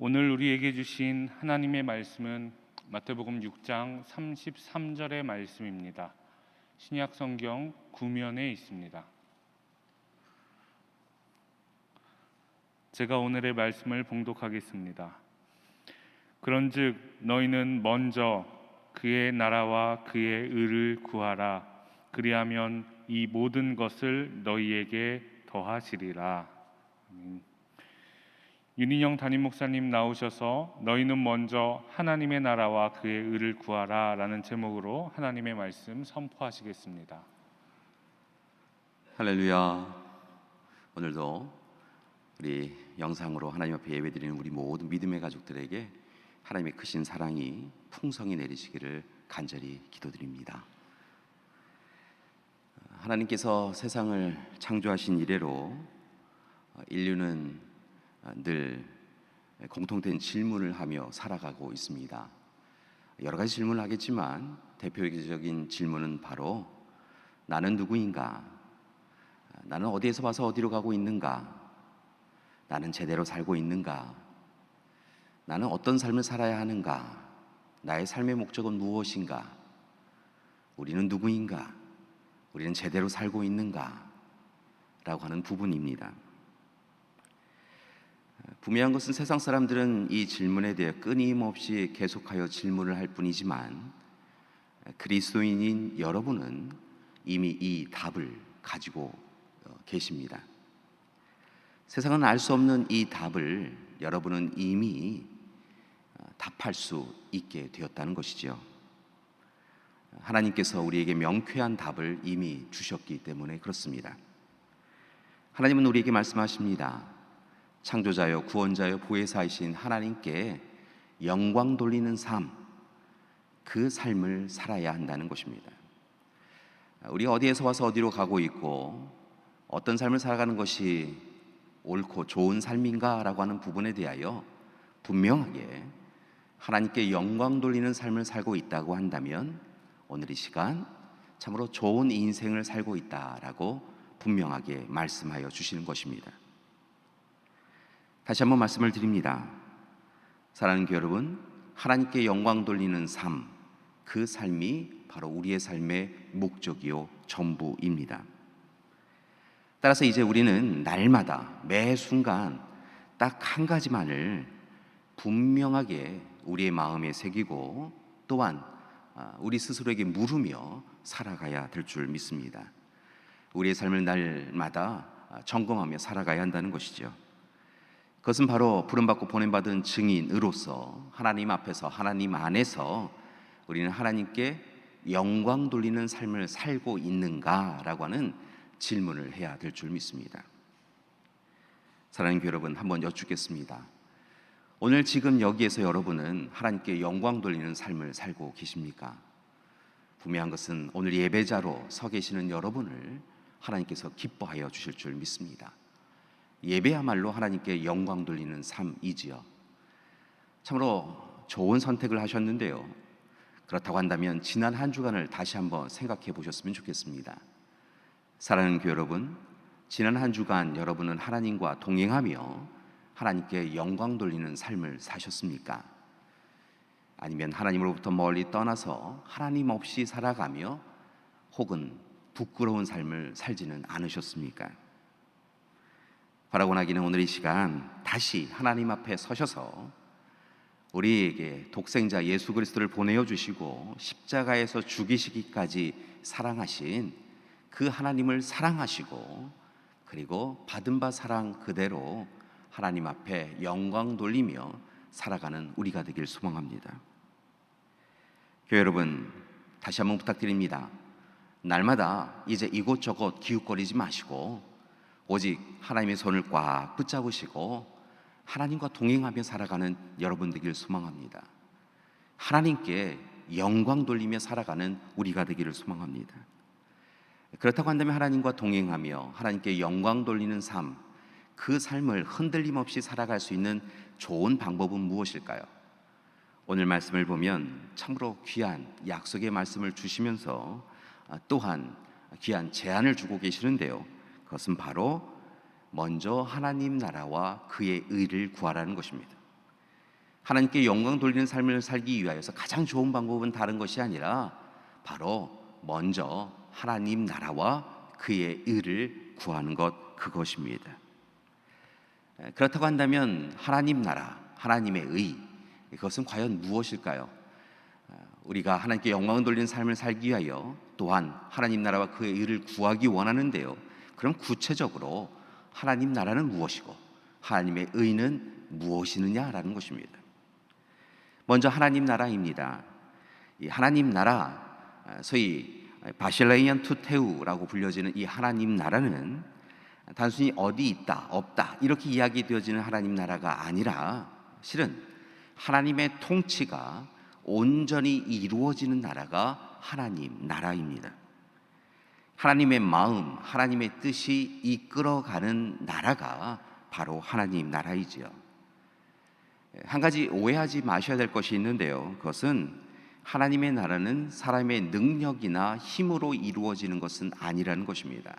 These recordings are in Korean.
오늘 우리에게 주신 하나님의 말씀은 마태복음 6장 33절의 말씀입니다. 신약 성경 구면에 있습니다. 제가 오늘의 말씀을 봉독하겠습니다. 그런즉 너희는 먼저 그의 나라와 그의 의를 구하라. 그리하면 이 모든 것을 너희에게 더하시리라. 윤인영 담임 목사님 나오셔서 너희는 먼저 하나님의 나라와 그의 의를 구하라 라는 제목으로 하나님의 말씀 선포하시겠습니다. 할렐루야. 오늘도 우리 영상으로 하나님 앞에 예배드리는 우리 모든 믿음의 가족들에게 하나님의 크신 사랑이 풍성히 내리시기를 간절히 기도드립니다. 하나님께서 세상을 창조하신 이래로 인류는 늘 공통된 질문을 하며 살아가고 있습니다. 여러 가지 질문을 하겠지만 대표적인 질문은 바로 나는 누구인가? 나는 어디에서 와서 어디로 가고 있는가? 나는 제대로 살고 있는가? 나는 어떤 삶을 살아야 하는가? 나의 삶의 목적은 무엇인가? 우리는 누구인가? 우리는 제대로 살고 있는가? 라고 하는 부분입니다. 분명한 것은 세상 사람들은 이 질문에 대해 끊임없이 계속하여 질문을 할 뿐이지만 그리스도인인 여러분은 이미 이 답을 가지고 계십니다. 세상은 알 수 없는 이 답을 여러분은 이미 답할 수 있게 되었다는 것이죠. 하나님께서 우리에게 명쾌한 답을 이미 주셨기 때문에 그렇습니다. 하나님은 우리에게 말씀하십니다. 창조자여 구원자여 보혜사이신 하나님께 영광 돌리는 삶, 그 삶을 살아야 한다는 것입니다. 우리가 어디에서 와서 어디로 가고 있고 어떤 삶을 살아가는 것이 옳고 좋은 삶인가 라고 하는 부분에 대하여 분명하게 하나님께 영광 돌리는 삶을 살고 있다고 한다면 오늘 이 시간 참으로 좋은 인생을 살고 있다라고 분명하게 말씀하여 주시는 것입니다. 다시 한번 말씀을 드립니다. 사랑하는 교회 여러분, 하나님께 영광 돌리는 삶, 그 삶이 바로 우리의 삶의 목적이요 전부입니다. 따라서 이제 우리는 날마다 매 순간 딱 한 가지만을 분명하게 우리의 마음에 새기고 또한 우리 스스로에게 물으며 살아가야 될 줄 믿습니다. 우리의 삶을 날마다 점검하며 살아가야 한다는 것이죠. 그것은 바로 부름받고 보냄받은 증인으로서 하나님 앞에서 하나님 안에서 우리는 하나님께 영광 돌리는 삶을 살고 있는가라고 하는 질문을 해야 될 줄 믿습니다. 사랑하는 교회 여러분, 한번 여쭙겠습니다. 오늘 지금 여기에서 여러분은 하나님께 영광 돌리는 삶을 살고 계십니까? 분명한 것은 오늘 예배자로 서 계시는 여러분을 하나님께서 기뻐하여 주실 줄 믿습니다. 예배야말로 하나님께 영광 돌리는 삶이지요. 참으로 좋은 선택을 하셨는데요. 그렇다고 한다면 지난 한 주간을 다시 한번 생각해 보셨으면 좋겠습니다. 사랑하는 교회 여러분, 지난 한 주간 여러분은 하나님과 동행하며 하나님께 영광 돌리는 삶을 사셨습니까? 아니면 하나님으로부터 멀리 떠나서 하나님 없이 살아가며 혹은 부끄러운 삶을 살지는 않으셨습니까? 바라고 나기는 오늘 이 시간 다시 하나님 앞에 서셔서 우리에게 독생자 예수 그리스도를 보내어 주시고 십자가에서 죽이시기까지 사랑하신 그 하나님을 사랑하시고 그리고 받은 바 사랑 그대로 하나님 앞에 영광 돌리며 살아가는 우리가 되길 소망합니다. 교회 여러분, 다시 한번 부탁드립니다. 날마다 이제 이곳저곳 기웃거리지 마시고 오직 하나님의 손을 꽉 붙잡으시고 하나님과 동행하며 살아가는 여러분 되기를 소망합니다. 하나님께 영광 돌리며 살아가는 우리가 되기를 소망합니다. 그렇다고 한다면 하나님과 동행하며 하나님께 영광 돌리는 삶, 그 삶을 흔들림 없이 살아갈 수 있는 좋은 방법은 무엇일까요? 오늘 말씀을 보면 참으로 귀한 약속의 말씀을 주시면서 또한 귀한 제안을 주고 계시는데요. 그것은 바로 먼저 하나님 나라와 그의 의를 구하라는 것입니다. 하나님께 영광 돌리는 삶을 살기 위하여서 가장 좋은 방법은 다른 것이 아니라 바로 먼저 하나님 나라와 그의 의를 구하는 것, 그것입니다. 그렇다고 한다면 하나님 나라, 하나님의 의, 그것은 과연 무엇일까요? 우리가 하나님께 영광 돌리는 삶을 살기 위하여 또한 하나님 나라와 그의 의를 구하기 원하는데요, 그럼 구체적으로 하나님 나라는 무엇이고 하나님의 의는 무엇이느냐라는 것입니다. 먼저 하나님 나라입니다. 이 하나님 나라, 소위 바실레이안 투테우라고 불려지는 이 하나님 나라는 단순히 어디 있다 없다 이렇게 이야기되어지는 하나님 나라가 아니라 실은 하나님의 통치가 온전히 이루어지는 나라가 하나님 나라입니다. 하나님의 마음, 하나님의 뜻이 이끌어가는 나라가 바로 하나님 나라이지요. 한 가지 오해하지 마셔야 될 것이 있는데요, 그것은 하나님의 나라는 사람의 능력이나 힘으로 이루어지는 것은 아니라는 것입니다.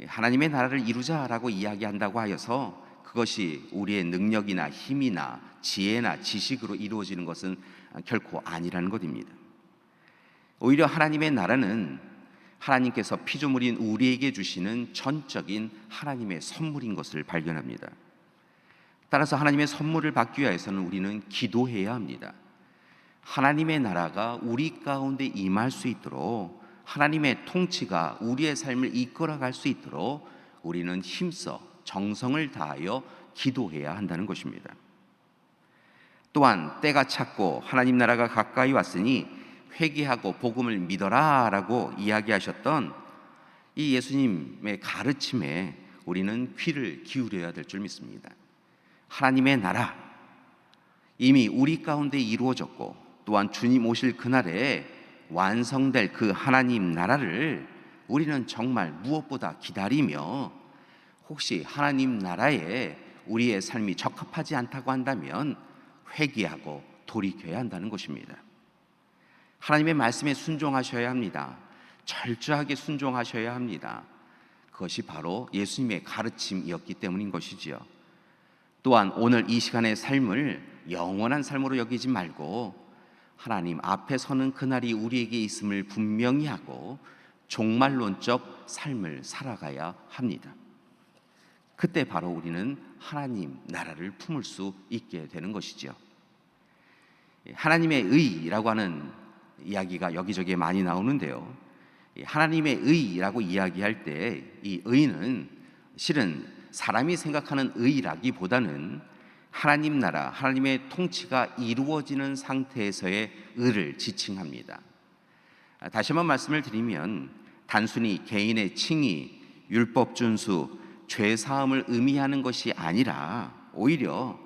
하나님의 나라를 이루자라고 이야기한다고 하여서 그것이 우리의 능력이나 힘이나 지혜나 지식으로 이루어지는 것은 결코 아니라는 것입니다. 오히려 하나님의 나라는 하나님께서 피조물인 우리에게 주시는 전적인 하나님의 선물인 것을 발견합니다. 따라서 하나님의 선물을 받기 위해서는 우리는 기도해야 합니다. 하나님의 나라가 우리 가운데 임할 수 있도록, 하나님의 통치가 우리의 삶을 이끌어갈 수 있도록 우리는 힘써 정성을 다하여 기도해야 한다는 것입니다. 또한 때가 찼고 하나님 나라가 가까이 왔으니 회개하고 복음을 믿어라 라고 이야기하셨던 이 예수님의 가르침에 우리는 귀를 기울여야 될 줄 믿습니다. 하나님의 나라, 이미 우리 가운데 이루어졌고 또한 주님 오실 그날에 완성될 그 하나님 나라를 우리는 정말 무엇보다 기다리며, 혹시 하나님 나라에 우리의 삶이 적합하지 않다고 한다면 회개하고 돌이켜야 한다는 것입니다. 하나님의 말씀에 순종하셔야 합니다. 철저하게 순종하셔야 합니다. 그것이 바로 예수님의 가르침이었기 때문인 것이지요. 또한 오늘 이 시간의 삶을 영원한 삶으로 여기지 말고 하나님 앞에 서는 그날이 우리에게 있음을 분명히 하고 종말론적 삶을 살아가야 합니다. 그때 바로 우리는 하나님 나라를 품을 수 있게 되는 것이죠. 하나님의 의라고 하는 이야기가 여기저기에 많이 나오는데요, 하나님의 의라고 이야기할 때 이 의는 실은 사람이 생각하는 의라기보다는 하나님 나라, 하나님의 통치가 이루어지는 상태에서의 의를 지칭합니다. 다시 한번 말씀을 드리면 단순히 개인의 칭의, 율법 준수, 죄 사함을 의미하는 것이 아니라 오히려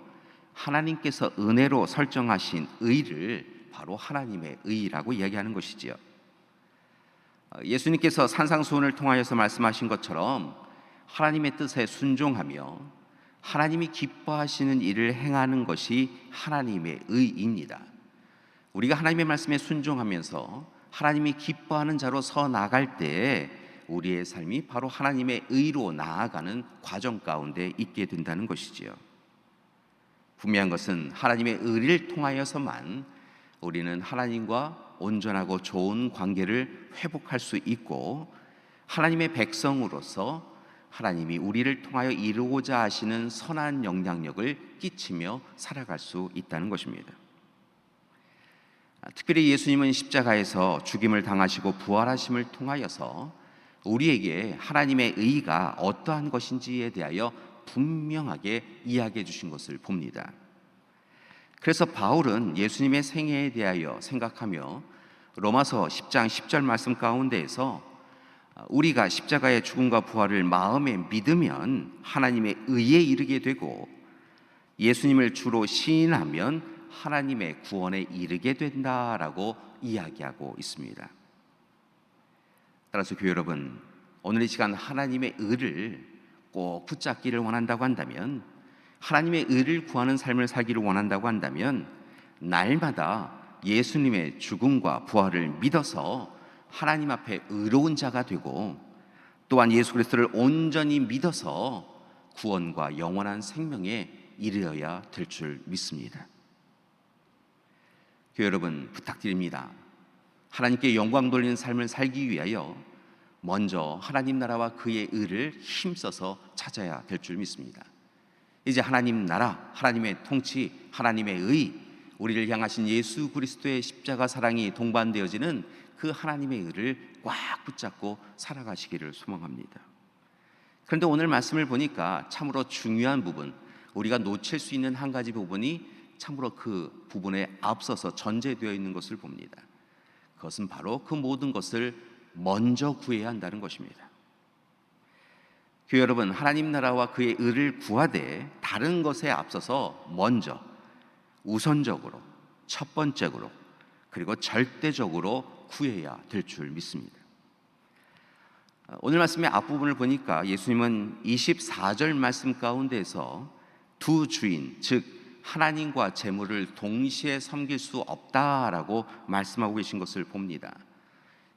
하나님께서 은혜로 설정하신 의를 바로 하나님의 의라고 이야기하는 것이지요. 예수님께서 산상수훈을 통하여서 말씀하신 것처럼 하나님의 뜻에 순종하며 하나님이 기뻐하시는 일을 행하는 것이 하나님의 의입니다. 우리가 하나님의 말씀에 순종하면서 하나님이 기뻐하는 자로 서 나갈 때 우리의 삶이 바로 하나님의 의로 나아가는 과정 가운데 있게 된다는 것이지요. 분명한 것은 하나님의 의를 통하여서만 우리는 하나님과 온전하고 좋은 관계를 회복할 수 있고, 하나님의 백성으로서 하나님이 우리를 통하여 이루고자 하시는 선한 영향력을 끼치며 살아갈 수 있다는 것입니다. 특별히 예수님은 십자가에서 죽임을 당하시고 부활하심을 통하여서 우리에게 하나님의 의가 어떠한 것인지에 대하여 분명하게 이야기해 주신 것을 봅니다. 그래서 바울은 예수님의 생애에 대하여 생각하며 로마서 10장 10절 말씀 가운데에서 우리가 십자가의 죽음과 부활을 마음에 믿으면 하나님의 의에 이르게 되고 예수님을 주로 시인하면 하나님의 구원에 이르게 된다라고 이야기하고 있습니다. 따라서 교회 여러분, 오늘 이 시간 하나님의 의를 꼭 붙잡기를 원한다고 한다면, 하나님의 의를 구하는 삶을 살기를 원한다고 한다면 날마다 예수님의 죽음과 부활을 믿어서 하나님 앞에 의로운 자가 되고, 또한 예수 그리스도를 온전히 믿어서 구원과 영원한 생명에 이르러야 될 줄 믿습니다. 교회 여러분, 부탁드립니다. 하나님께 영광 돌리는 삶을 살기 위하여 먼저 하나님 나라와 그의 의를 힘써서 찾아야 될 줄 믿습니다. 이제 하나님 나라, 하나님의 통치, 하나님의 의, 우리를 향하신 예수 그리스도의 십자가 사랑이 동반되어지는 그 하나님의 의를 꽉 붙잡고 살아가시기를 소망합니다. 그런데 오늘 말씀을 보니까 참으로 중요한 부분, 우리가 놓칠 수 있는 한 가지 부분이 참으로 그 부분에 앞서서 전제되어 있는 것을 봅니다. 그것은 바로 그 모든 것을 먼저 구해야 한다는 것입니다. 교회 여러분, 하나님 나라와 그의 의를 구하되 다른 것에 앞서서 먼저 우선적으로, 첫 번째로, 그리고 절대적으로 구해야 될 줄 믿습니다. 오늘 말씀의 앞부분을 보니까 예수님은 24절 말씀 가운데서 두 주인, 즉 하나님과 재물을 동시에 섬길 수 없다라고 말씀하고 계신 것을 봅니다.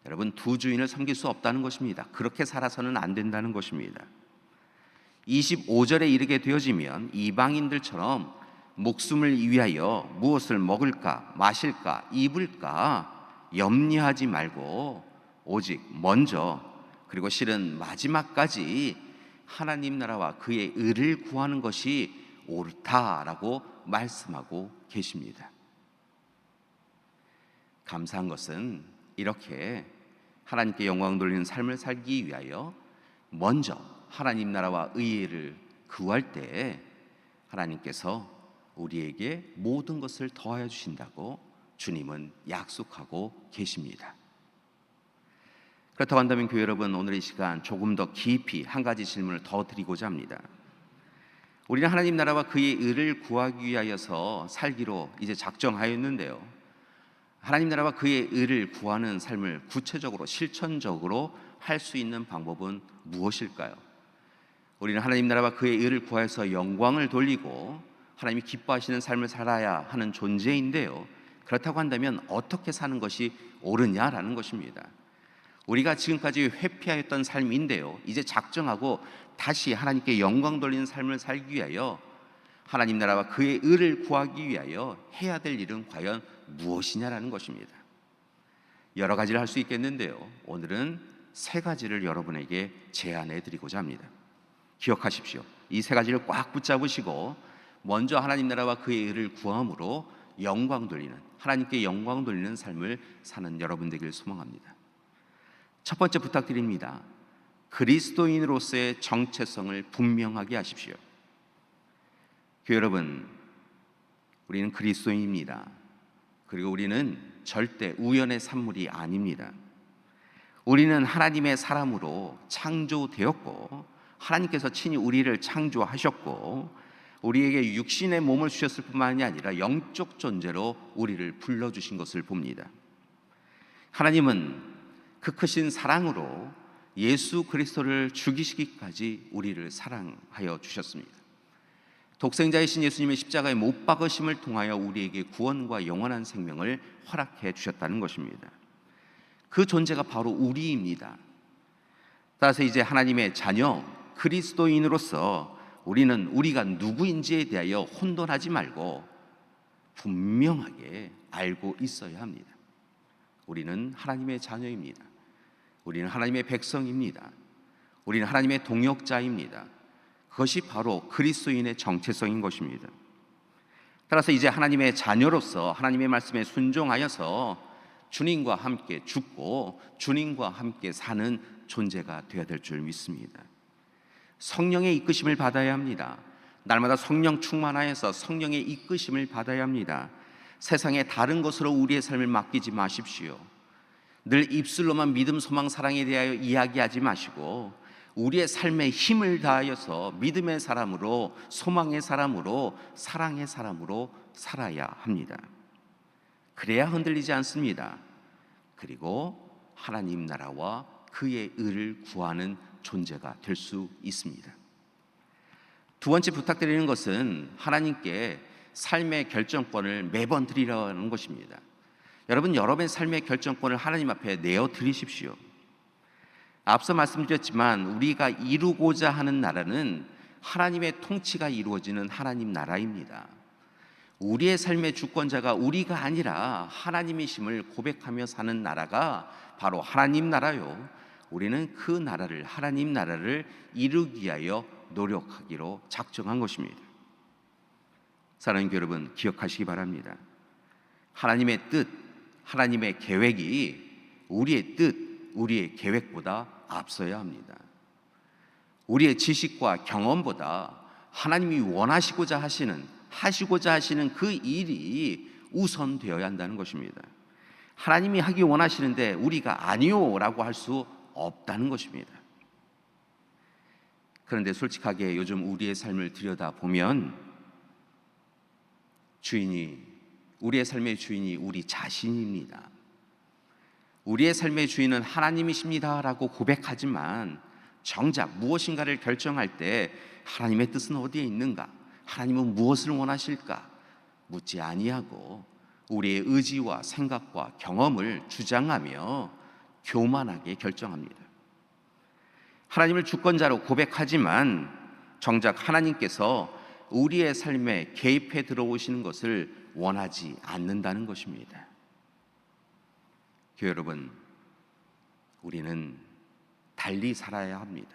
여러분, 두 주인을 섬길 수 없다는 것입니다. 그렇게 살아서는 안 된다는 것입니다. 25절에 이르게 되어지면 이방인들처럼 목숨을 위하여 무엇을 먹을까, 마실까, 입을까 염려하지 말고 오직 먼저, 그리고 실은 마지막까지 하나님 나라와 그의 의를 구하는 것이 옳다라고 말씀하고 계십니다. 감사한 것은 이렇게 하나님께 영광 돌리는 삶을 살기 위하여 먼저 하나님 나라와 의를 구할 때 하나님께서 우리에게 모든 것을 더하여 주신다고 주님은 약속하고 계십니다. 그렇다고 한다면 교회 여러분, 오늘 이 시간 조금 더 깊이 한 가지 질문을 더 드리고자 합니다. 우리는 하나님 나라와 그의 의를 구하기 위하여서 살기로 이제 작정하였는데요, 하나님 나라와 그의 의를 구하는 삶을 구체적으로 실천적으로 할 수 있는 방법은 무엇일까요? 우리는 하나님 나라와 그의 의를 구하여서 영광을 돌리고 하나님이 기뻐하시는 삶을 살아야 하는 존재인데요, 그렇다고 한다면 어떻게 사는 것이 옳으냐라는 것입니다. 우리가 지금까지 회피하였던 삶인데요, 이제 작정하고 다시 하나님께 영광 돌리는 삶을 살기 위하여 하나님 나라와 그의 의를 구하기 위하여 해야 될 일은 과연 무엇이냐라는 것입니다. 여러 가지를 할 수 있겠는데요, 오늘은 세 가지를 여러분에게 제안해 드리고자 합니다. 기억하십시오. 이 세 가지를 꽉 붙잡으시고 먼저 하나님 나라와 그의 의를 구함으로 영광 돌리는, 하나님께 영광 돌리는 삶을 사는 여러분 되길 소망합니다. 첫 번째 부탁드립니다. 그리스도인으로서의 정체성을 분명하게 하십시오. 교회 여러분, 우리는 그리스도인입니다. 그리고 우리는 절대 우연의 산물이 아닙니다. 우리는 하나님의 사람으로 창조되었고 하나님께서 친히 우리를 창조하셨고 우리에게 육신의 몸을 주셨을 뿐만이 아니라 영적 존재로 우리를 불러주신 것을 봅니다. 하나님은 그 크신 사랑으로 예수 그리스도를 죽이시기까지 우리를 사랑하여 주셨습니다. 독생자이신 예수님의 십자가에 못 박으심을 통하여 우리에게 구원과 영원한 생명을 허락해 주셨다는 것입니다. 그 존재가 바로 우리입니다. 따라서 이제 하나님의 자녀 그리스도인으로서 우리는 우리가 누구인지에 대하여 혼돈하지 말고 분명하게 알고 있어야 합니다. 우리는 하나님의 자녀입니다. 우리는 하나님의 백성입니다. 우리는 하나님의 동역자입니다. 그것이 바로 그리스도인의 정체성인 것입니다. 따라서 이제 하나님의 자녀로서 하나님의 말씀에 순종하여서 주님과 함께 죽고 주님과 함께 사는 존재가 되어야 될 줄 믿습니다. 성령의 이끄심을 받아야 합니다. 날마다 성령 충만하여서 성령의 이끄심을 받아야 합니다. 세상의 다른 것으로 우리의 삶을 맡기지 마십시오. 늘 입술로만 믿음, 소망, 사랑에 대하여 이야기하지 마시고 우리의 삶에 힘을 다하여서 믿음의 사람으로, 소망의 사람으로, 사랑의 사람으로 살아야 합니다. 그래야 흔들리지 않습니다. 그리고 하나님 나라와 그의 의를 구하는 존재가 될 수 있습니다. 두 번째 부탁드리는 것은 하나님께 삶의 결정권을 매번 드리라는 것입니다. 여러분, 여러분의 삶의 결정권을 하나님 앞에 내어 드리십시오. 앞서 말씀드렸지만 우리가 이루고자 하는 나라는 하나님의 통치가 이루어지는 하나님 나라입니다. 우리의 삶의 주권자가 우리가 아니라 하나님이심을 고백하며 사는 나라가 바로 하나님 나라요. 우리는 그 나라를, 하나님 나라를 이루기 위하여 노력하기로 작정한 것입니다. 사랑하는 교회 여러분, 기억하시기 바랍니다. 하나님의 뜻, 하나님의 계획이 우리의 뜻, 우리의 계획보다 앞서야 합니다. 우리의 지식과 경험보다 하나님이 원하시고자 하시는 그 일이 우선되어야 한다는 것입니다. 하나님이 하기 원하시는데 우리가 아니요 라고 할 수 없다는 것입니다. 그런데 솔직하게 요즘 우리의 삶을 들여다보면 우리의 삶의 주인이 우리 자신입니다. 우리의 삶의 주인은 하나님이십니다 라고 고백하지만 정작 무엇인가를 결정할 때 하나님의 뜻은 어디에 있는가? 하나님은 무엇을 원하실까? 묻지 아니하고 우리의 의지와 생각과 경험을 주장하며 교만하게 결정합니다. 하나님을 주권자로 고백하지만 정작 하나님께서 우리의 삶에 개입해 들어오시는 것을 원하지 않는다는 것입니다. 교회 여러분, 우리는 달리 살아야 합니다.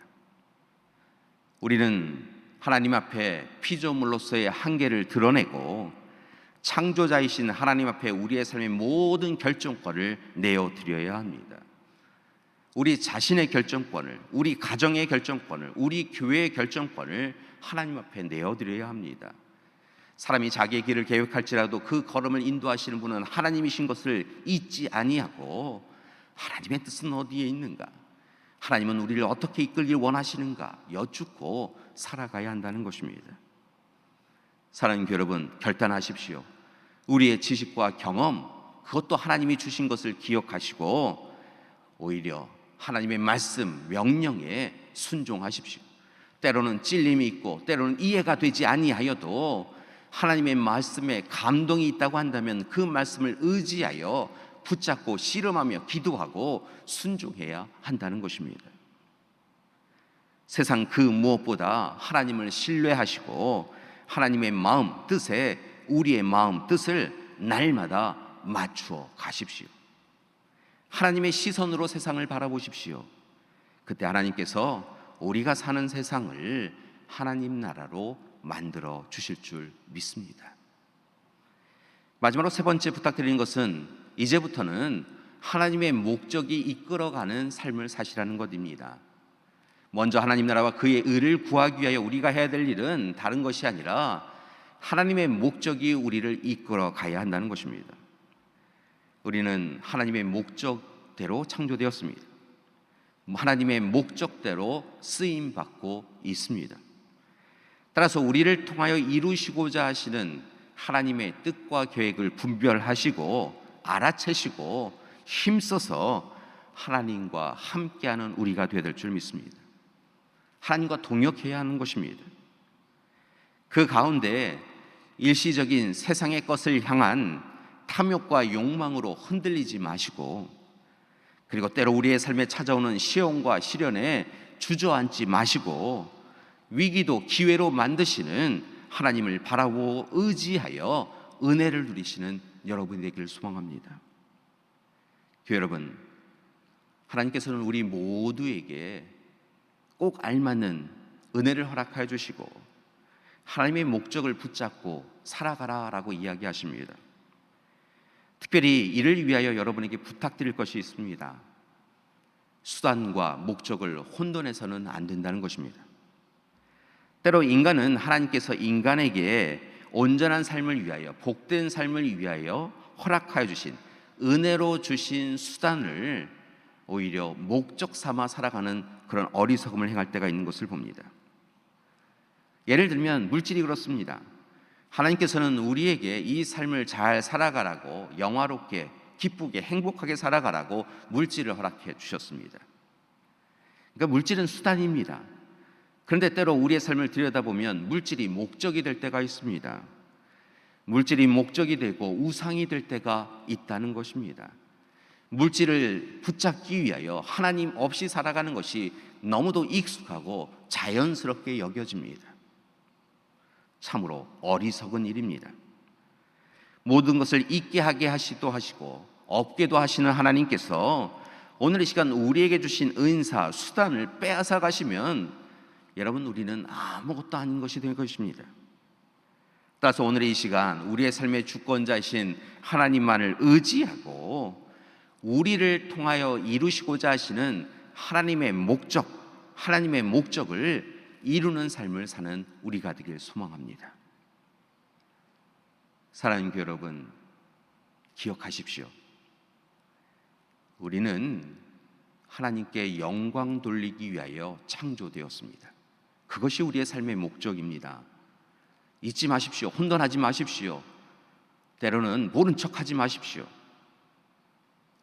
우리는 하나님 앞에 피조물로서의 한계를 드러내고 창조자이신 하나님 앞에 우리의 삶의 모든 결정권을 내어드려야 합니다. 우리 자신의 결정권을, 우리 가정의 결정권을, 우리 교회의 결정권을 하나님 앞에 내어드려야 합니다. 사람이 자기의 길을 계획할지라도 그 걸음을 인도하시는 분은 하나님이신 것을 잊지 아니하고 하나님의 뜻은 어디에 있는가? 하나님은 우리를 어떻게 이끌길 원하시는가? 여쭙고 살아가야 한다는 것입니다. 사랑하는 교회 여러분, 결단하십시오. 우리의 지식과 경험, 그것도 하나님이 주신 것을 기억하시고 오히려 하나님의 말씀, 명령에 순종하십시오. 때로는 찔림이 있고 때로는 이해가 되지 아니하여도 하나님의 말씀에 감동이 있다고 한다면 그 말씀을 의지하여 붙잡고 씨름하며 기도하고 순종해야 한다는 것입니다. 세상 그 무엇보다 하나님을 신뢰하시고 하나님의 마음 뜻에 우리의 마음 뜻을 날마다 맞추어 가십시오. 하나님의 시선으로 세상을 바라보십시오. 그때 하나님께서 우리가 사는 세상을 하나님 나라로 만들어 주실 줄 믿습니다. 마지막으로 세 번째 부탁드리는 것은 이제부터는 하나님의 목적이 이끌어가는 삶을 사시라는 것입니다. 먼저 하나님 나라와 그의 의를 구하기 위하여 우리가 해야 될 일은 다른 것이 아니라 하나님의 목적이 우리를 이끌어 가야 한다는 것입니다. 우리는 하나님의 목적대로 창조되었습니다. 하나님의 목적대로 쓰임받고 있습니다. 따라서 우리를 통하여 이루시고자 하시는 하나님의 뜻과 계획을 분별하시고 알아채시고 힘써서 하나님과 함께하는 우리가 되어야 될 줄 믿습니다. 하나님과 동역해야 하는 것입니다. 그 가운데 일시적인 세상의 것을 향한 탐욕과 욕망으로 흔들리지 마시고, 그리고 때로 우리의 삶에 찾아오는 시험과 시련에 주저앉지 마시고 위기도 기회로 만드시는 하나님을 바라보고 의지하여 은혜를 누리시는 여러분이 되기를 소망합니다. 교회 여러분, 하나님께서는 우리 모두에게 꼭 알맞는 은혜를 허락하여 주시고 하나님의 목적을 붙잡고 살아가라라고 이야기하십니다. 특별히 이를 위하여 여러분에게 부탁드릴 것이 있습니다. 수단과 목적을 혼돈해서는 안 된다는 것입니다. 때로 인간은 하나님께서 인간에게 온전한 삶을 위하여, 복된 삶을 위하여 허락하여 주신, 은혜로 주신 수단을 오히려 목적 삼아 살아가는 그런 어리석음을 행할 때가 있는 것을 봅니다. 예를 들면 물질이 그렇습니다. 하나님께서는 우리에게 이 삶을 잘 살아가라고, 영화롭게, 기쁘게, 행복하게 살아가라고 물질을 허락해 주셨습니다. 그러니까 물질은 수단입니다. 그런데 때로 우리의 삶을 들여다보면 물질이 목적이 될 때가 있습니다. 물질이 목적이 되고 우상이 될 때가 있다는 것입니다. 물질을 붙잡기 위하여 하나님 없이 살아가는 것이 너무도 익숙하고 자연스럽게 여겨집니다. 참으로 어리석은 일입니다. 모든 것을 있게 하게 하시도 하시고 없게도 하시는 하나님께서 오늘 이 시간 우리에게 주신 은사, 수단을 빼앗아 가시면 여러분 우리는 아무것도 아닌 것이 될 것입니다. 따라서 오늘의 이 시간 우리의 삶의 주권자이신 하나님만을 의지하고 우리를 통하여 이루시고자 하시는 하나님의 목적을 이루는 삶을 사는 우리가 되길 소망합니다. 사랑하는 교회 여러분, 기억하십시오. 우리는 하나님께 영광 돌리기 위하여 창조되었습니다. 그것이 우리의 삶의 목적입니다. 잊지 마십시오. 혼돈하지 마십시오. 때로는 모른 척하지 마십시오.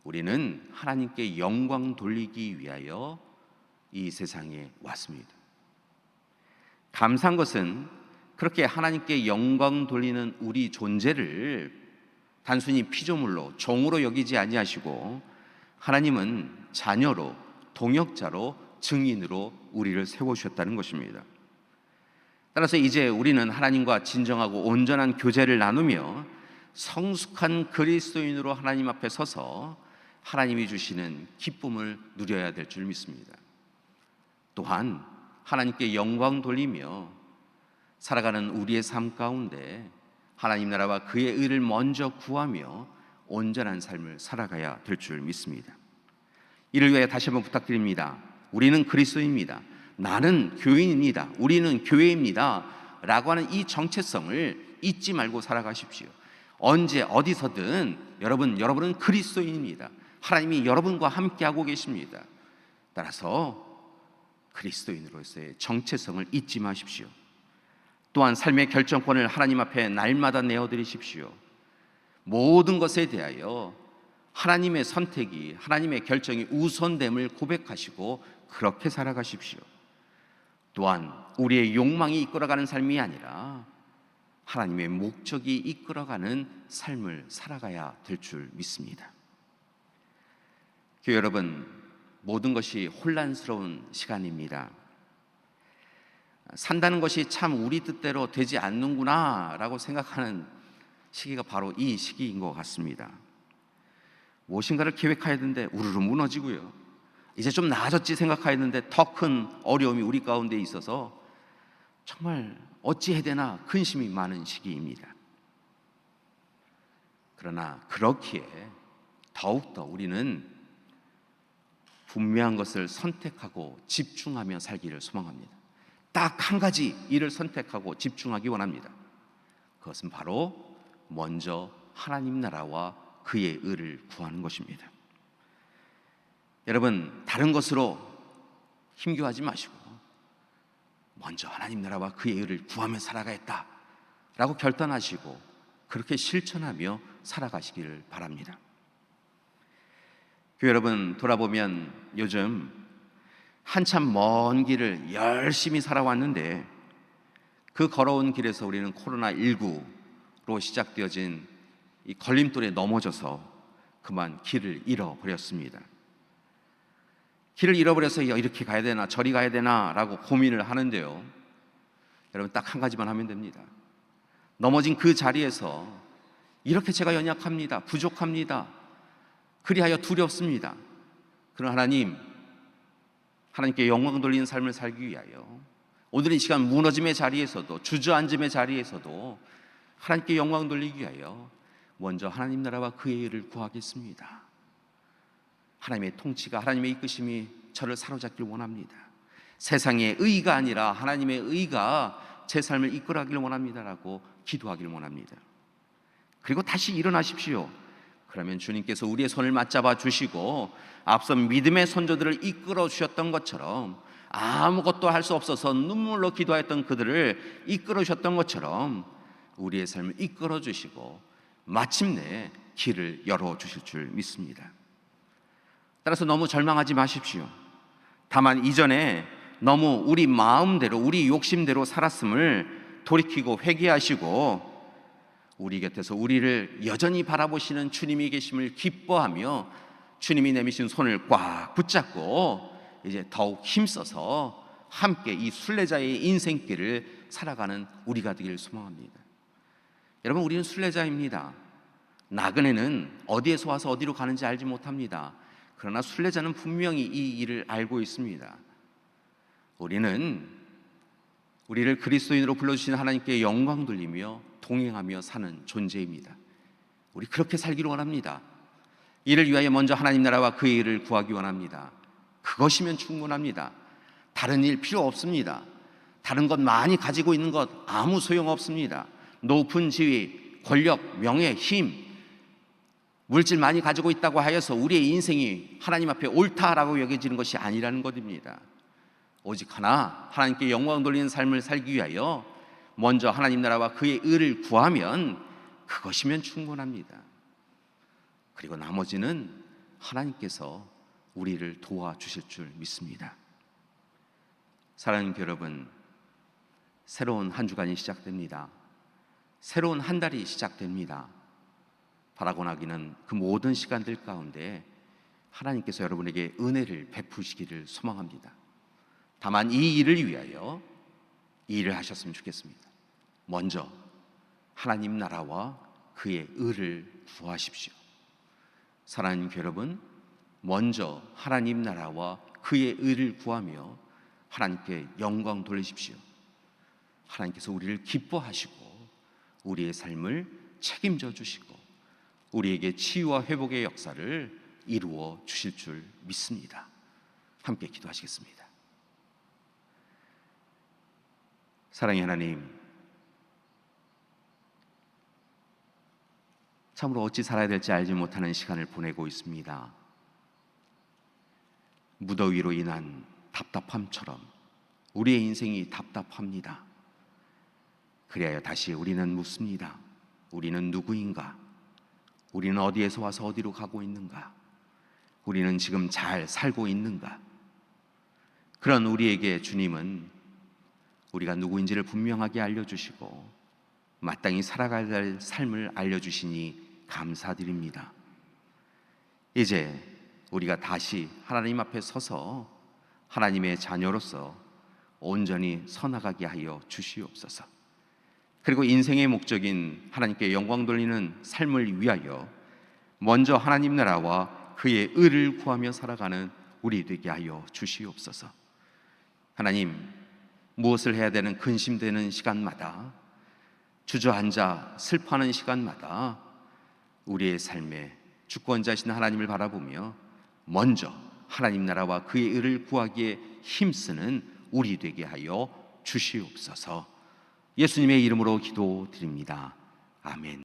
우리는 하나님께 영광 돌리기 위하여 이 세상에 왔습니다. 감사한 것은 그렇게 하나님께 영광 돌리는 우리 존재를 단순히 피조물로 종으로 여기지 아니하시고 하나님은 자녀로, 동역자로, 증인으로 우리를 세워주셨다는 것입니다. 따라서 이제 우리는 하나님과 진정하고 온전한 교제를 나누며 성숙한 그리스도인으로 하나님 앞에 서서 하나님이 주시는 기쁨을 누려야 될 줄 믿습니다. 또한 하나님께 영광 돌리며 살아가는 우리의 삶 가운데 하나님 나라와 그의 의를 먼저 구하며 온전한 삶을 살아가야 될 줄 믿습니다. 이를 위해 다시 한번 부탁드립니다. 우리는 그리스도입니다. 나는 교인입니다. 우리는 교회입니다. 라고 하는 이 정체성을 잊지 말고 살아가십시오. 언제 어디서든 여러분은 그리스도인입니다. 하나님이 여러분과 함께하고 계십니다. 따라서 그리스도인으로서의 정체성을 잊지 마십시오. 또한 삶의 결정권을 하나님 앞에 날마다 내어드리십시오. 모든 것에 대하여 하나님의 선택이, 하나님의 결정이 우선됨을 고백하시고 그렇게 살아가십시오. 또한 우리의 욕망이 이끌어가는 삶이 아니라 하나님의 목적이 이끌어가는 삶을 살아가야 될 줄 믿습니다. 교회 여러분, 모든 것이 혼란스러운 시간입니다. 산다는 것이 참 우리 뜻대로 되지 않는구나 라고 생각하는 시기가 바로 이 시기인 것 같습니다. 무엇인가를 계획해야 되는데 우르르 무너지고요. 이제 좀 나아졌지 생각하였는데 더 큰 어려움이 우리 가운데 있어서 정말 어찌해야 되나 근심이 많은 시기입니다. 그러나 그렇기에 더욱더 우리는 분명한 것을 선택하고 집중하며 살기를 소망합니다. 딱 한 가지 일을 선택하고 집중하기 원합니다. 그것은 바로 먼저 하나님 나라와 그의 의를 구하는 것입니다. 여러분, 다른 것으로 힘겨워하지 마시고 먼저 하나님 나라와 그의 의를 구하며 살아가겠다 라고 결단하시고 그렇게 실천하며 살아가시기를 바랍니다. 교회 여러분, 돌아보면 요즘 한참 먼 길을 열심히 살아왔는데 그 걸어온 길에서 우리는 코로나19로 시작되어진 이 걸림돌에 넘어져서 그만 길을 잃어버렸습니다. 길을 잃어버려서 이렇게 가야 되나 저리 가야 되나 라고 고민을 하는데요, 여러분 딱 한 가지만 하면 됩니다. 넘어진 그 자리에서 이렇게 제가 연약합니다, 부족합니다, 그리하여 두렵습니다. 그러나 하나님께 영광 돌리는 삶을 살기 위하여 오늘 이 시간 무너짐의 자리에서도, 주저앉음의 자리에서도 하나님께 영광 돌리기 위하여 먼저 하나님 나라와 그의 일을 구하겠습니다. 하나님의 통치가, 하나님의 이끄심이 저를 사로잡기를 원합니다. 세상의 의가 아니라 하나님의 의가 제 삶을 이끌어가기를 원합니다라고 기도하기를 원합니다. 그리고 다시 일어나십시오. 그러면 주님께서 우리의 손을 맞잡아 주시고 앞서 믿음의 선조들을 이끌어 주셨던 것처럼, 아무것도 할 수 없어서 눈물로 기도했던 그들을 이끌어 주셨던 것처럼 우리의 삶을 이끌어 주시고 마침내 길을 열어 주실 줄 믿습니다. 따라서 너무 절망하지 마십시오. 다만 이전에 너무 우리 마음대로, 우리 욕심대로 살았음을 돌이키고 회개하시고 우리 곁에서 우리를 여전히 바라보시는 주님이 계심을 기뻐하며 주님이 내미신 손을 꽉 붙잡고 이제 더욱 힘써서 함께 이 순례자의 인생길을 살아가는 우리가 되길 소망합니다. 여러분, 우리는 순례자입니다. 나그네는 어디에서 와서 어디로 가는지 알지 못합니다. 그러나 순례자는 분명히 이 일을 알고 있습니다. 우리는 우리를 그리스도인으로 불러주신 하나님께 영광 돌리며 동행하며 사는 존재입니다. 우리 그렇게 살기를 원합니다. 이를 위하여 먼저 하나님 나라와 그의 일을 구하기 원합니다. 그것이면 충분합니다. 다른 일 필요 없습니다. 다른 것 많이 가지고 있는 것 아무 소용 없습니다. 높은 지위, 권력, 명예, 힘, 물질 많이 가지고 있다고 하여서 우리의 인생이 하나님 앞에 옳다라고 여겨지는 것이 아니라는 것입니다. 오직 하나, 하나님께 영광 돌리는 삶을 살기 위하여 먼저 하나님 나라와 그의 의를 구하면 그것이면 충분합니다. 그리고 나머지는 하나님께서 우리를 도와주실 줄 믿습니다. 사랑하는 여러분, 새로운 한 주간이 시작됩니다. 새로운 한 달이 시작됩니다. 바라고 나기는 그 모든 시간들 가운데 하나님께서 여러분에게 은혜를 베푸시기를 소망합니다. 다만 이 일을 위하여 이 일을 하셨으면 좋겠습니다. 먼저 하나님 나라와 그의 의를 구하십시오. 사랑하는 여러분, 먼저 하나님 나라와 그의 의를 구하며 하나님께 영광 돌리십시오. 하나님께서 우리를 기뻐하시고 우리의 삶을 책임져 주시고 우리에게 치유와 회복의 역사를 이루어 주실 줄 믿습니다. 함께 기도하시겠습니다. 사랑의 하나님, 참으로 어찌 살아야 될지 알지 못하는 시간을 보내고 있습니다. 무더위로 인한 답답함처럼 우리의 인생이 답답합니다. 그리하여 다시 우리는 묻습니다. 우리는 누구인가? 우리는 어디에서 와서 어디로 가고 있는가? 우리는 지금 잘 살고 있는가? 그런 우리에게 주님은 우리가 누구인지를 분명하게 알려주시고 마땅히 살아가야 할 삶을 알려주시니 감사드립니다. 이제 우리가 다시 하나님 앞에 서서 하나님의 자녀로서 온전히 서나가게 하여 주시옵소서. 그리고 인생의 목적인 하나님께 영광 돌리는 삶을 위하여 먼저 하나님 나라와 그의 의를 구하며 살아가는 우리 되게 하여 주시옵소서. 하나님, 무엇을 해야 되는 근심되는 시간마다, 주저앉아 슬퍼하는 시간마다 우리의 삶에 주권자신 하나님을 바라보며 먼저 하나님 나라와 그의 의를 구하기에 힘쓰는 우리 되게 하여 주시옵소서. 예수님의 이름으로 기도드립니다. 아멘.